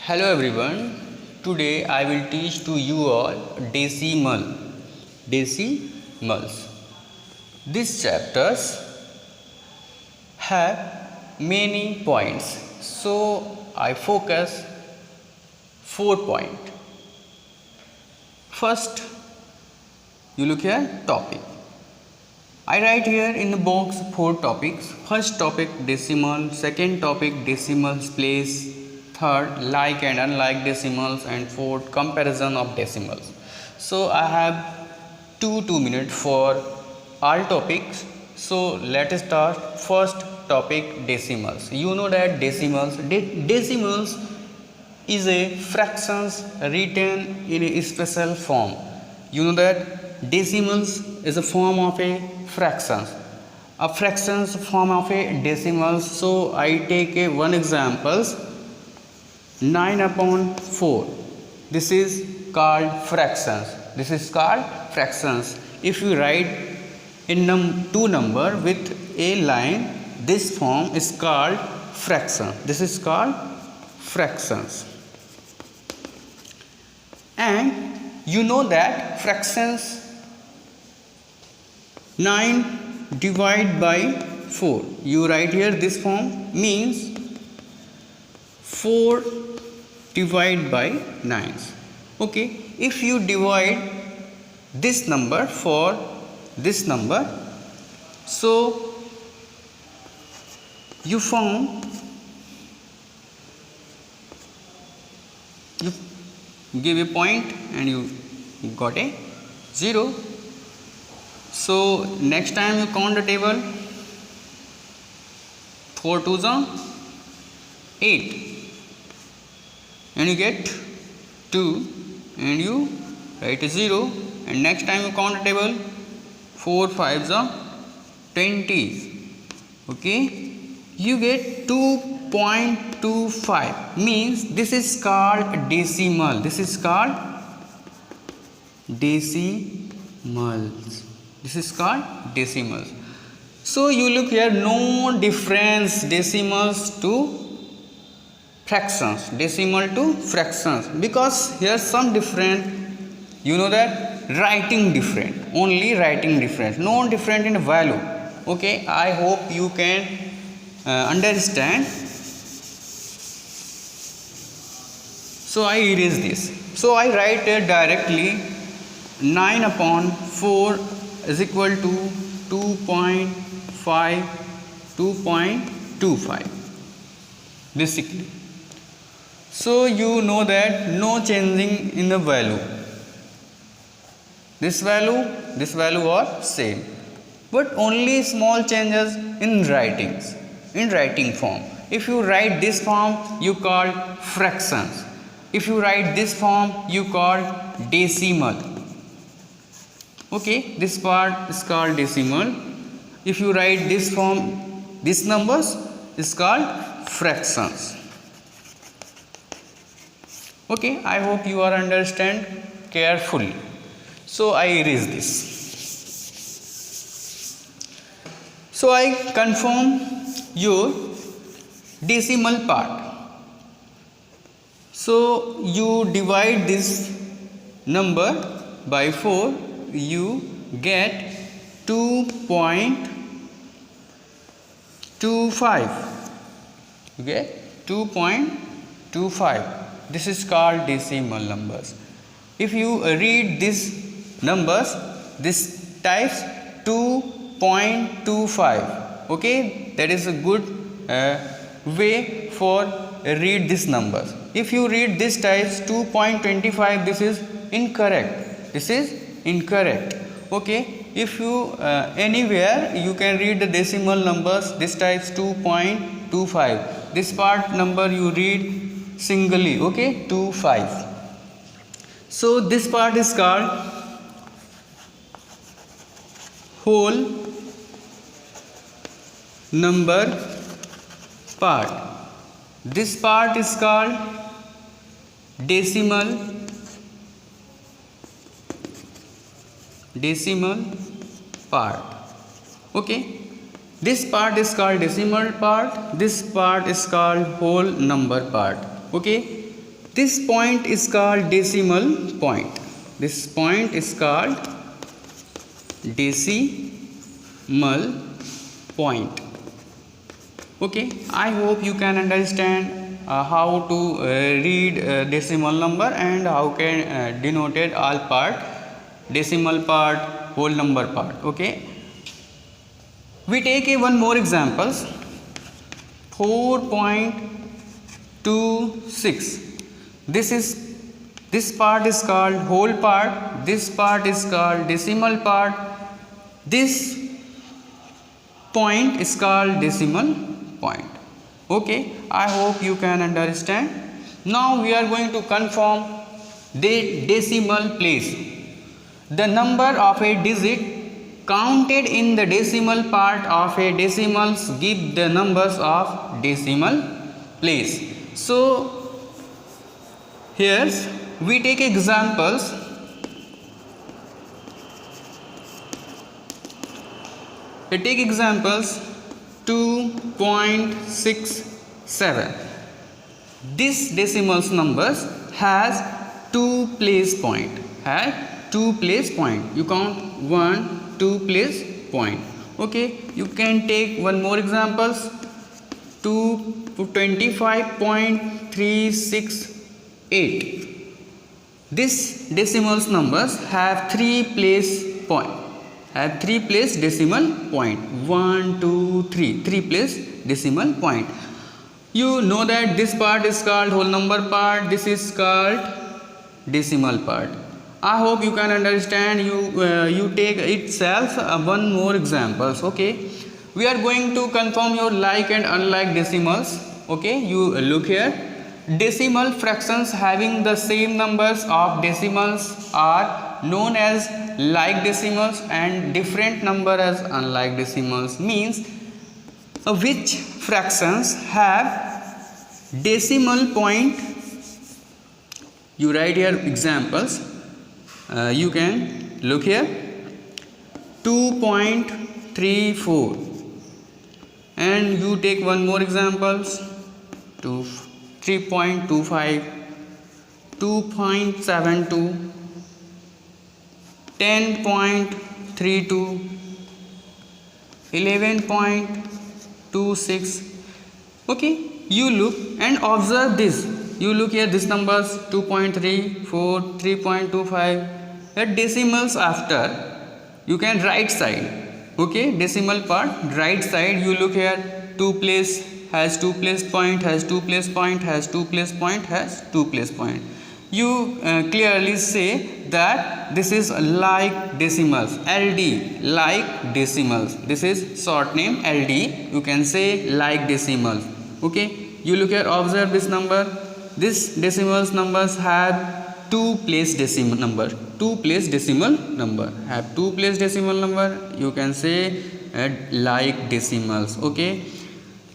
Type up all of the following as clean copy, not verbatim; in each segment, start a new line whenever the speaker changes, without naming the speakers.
Hello everyone. Today I will teach to you all decimals. These chapters have many points, so I focus 4 points. First, you look here topic. I write here in the box 4 topics. First topic decimal, second topic decimals place, third like and unlike decimals, and fourth comparison of decimals. So I have 2 minutes for all topics. So let us start. First topic decimals. You know that decimals is a fractions written in a special form. You know that decimals is a form of a fractions. A fractions form of a decimals. So I take a one examples. 9/4. This is called fractions. This is called fractions. If you write in two number with a line, this form is called fraction. This is called fractions. And you know that fractions 9 divided by 4. You write here this form means 4 divided by 9. Okay, if you divide this number for this number, so you give a point and you got a 0. So next time you count the table, 4 2s are 8 and you get 2 and you write a 0, and next time you count the table, 4 5s are 20. Okay, you get 2.25, means this is called decimal. This is called decimals. This is called decimals. So you look here, no difference decimals to fractions, decimal to fractions, because here some different. You know that writing different, only writing different, no different in value. Okay, I hope you can understand. So I erase this. So I write here directly 9/4 is equal to 2.25 basically. So you know that no changing in the value. This value are same, but only small changes in writing form. If you write this form, you call fractions. If you write this form, you call decimal. Okay, this part is called decimal. If you write this form, these numbers is called fractions. Okay, I hope you are understand carefully. So I erase this. So I confirm your decimal part. So you divide this number by 4, you get 2.25. You get 2.25. This is called decimal numbers. If you read these numbers, this types 2.25. Okay, that is a good way for read these numbers. If you read this types 2.25, this is incorrect. This is incorrect. Okay, if you anywhere you can read the decimal numbers, this types 2.25. This part number you read singly. Okay, 25. So this part is called whole number part. This part is called decimal part. Okay, this part is called decimal part, this part is called whole number part. Okay, This point is called decimal point. This point is called decimal point. Okay, I hope you can understand how to read decimal number and how can denote it all part, decimal part, whole number part. Okay, we take one more examples. 4.26. This part is called whole part, this part is called decimal part, this point is called decimal point. Okay, I hope you can understand. Now we are going to confirm the decimal place. The number of a digit counted in the decimal part of a decimals give the numbers of decimal place. So here we take examples. We take examples 2.67. This decimals numbers has two place point. You count 1, 2 place point. Okay, you can take one more examples. 25.368. This decimals numbers have three place point. Decimal point. 1, 2, 3. 3 place decimal point. You know that this part is called whole number part. This is called decimal part. I hope you can understand. You take itself one more examples. Okay, we are going to confirm your like and unlike decimals. Okay, you look here. Decimal fractions having the same numbers of decimals are known as like decimals and different number as unlike decimals. Means which fractions have decimal point. You write here examples. You can look here 2.34 and you take one more examples to 3.25, 2.72, 10.32, 11.26. Okay, you look and observe this. You look here this numbers 2.34, 3.25. At decimals after you can right side. Okay, decimal part right side. You look here 2 place has 2 place point, has 2 place point, has 2 place point, has 2 place point. You clearly say that this is like decimals, LD, like decimals. This is short name LD. You can say like decimals. Okay, you look here, observe this number. This decimals numbers have 2 place decimal number. 2 place decimal number have 2 place decimal number. You can say like decimals. Okay.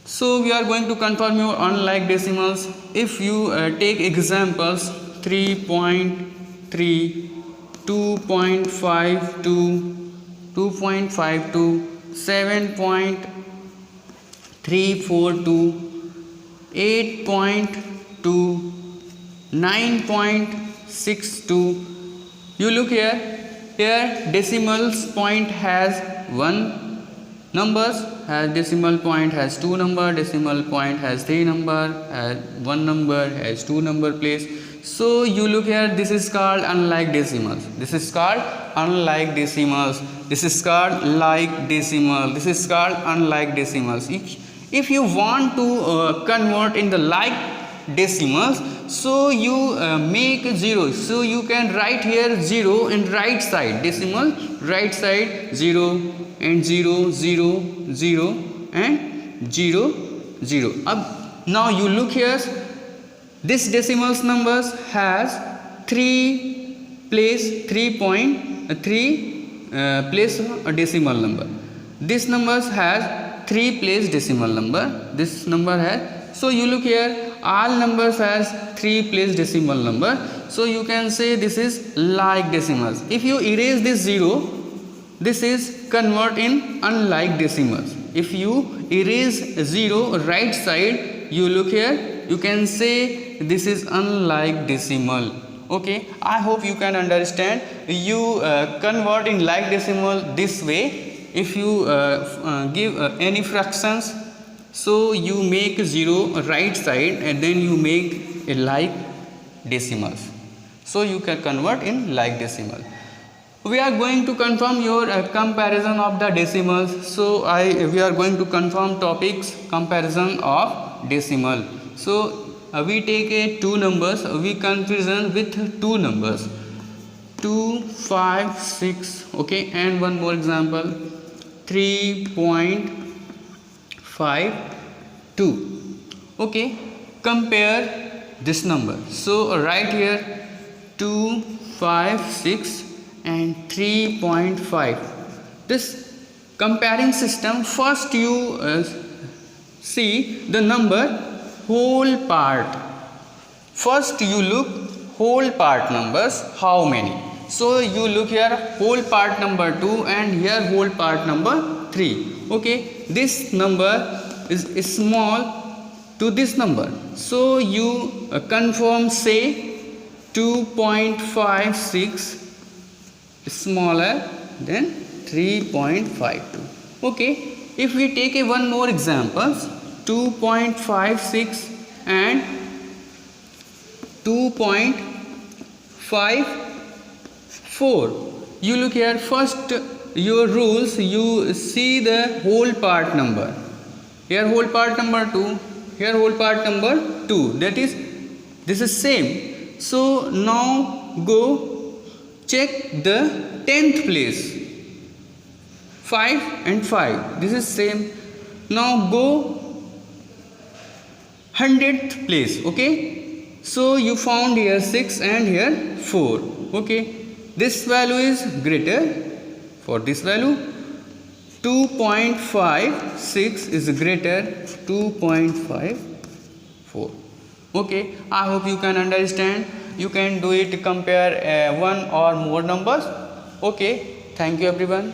So we are going to confirm your unlike decimals. If you take examples 3.3, 2.52, 2.52, 7.342, 8.2, 9.62. You look here. Here decimals point has 1 numbers, has decimal point has 2 number, decimal point has 3 number, has 1 number, has 2 number place. So you look here, this is called unlike decimals. This is called unlike decimals. This is called like decimal. This is called unlike decimals. If you want to convert in the like decimals, so you make 0. So you can write here 0 in right side, decimal right side 0 and 0, 0, 0 and 0, 0. Now you look here, this decimals numbers has 3 place decimal number. This numbers has 3 place decimal number. This number has, so you look here, all numbers has 3 place decimal number. So you can say this is like decimals. If you erase this 0, this is convert in unlike decimals. If you erase 0 right side, you look here, you can say this is unlike decimal. Okay, I hope you can understand. You convert in like decimal this way. If you give any fractions, so you make 0 right side and then you make a like decimals, so you can convert in like decimal. We are going to confirm your comparison of the decimals. So we are going to confirm topics comparison of decimal. So we take a two numbers, we comparison with two numbers 2, 5, 6. Okay, and one more example 3.52. okay, compare this number. So write here 2, 5, 6 and 3.5. This comparing system, first you see the number whole part. First you look whole part numbers, how many. So you look here whole part number 2 and here whole part number 3. Okay, this number is small to this number, so you confirm, say 2.56 smaller than 3.52. okay, if we take a one more examples 2.56 and 2.54. you look here, first your rules, you see the whole part number. Here whole part number 2, here whole part number 2, that is this is same. So now go check the 10th place, 5 and 5, this is same. Now go 100th place. Okay, so you found here 6 and here 4. Okay, this value is greater for this value. 2.56 is greater 2.54. okay, I hope you can understand. You can do it, compare one or more numbers. Okay, thank you everyone.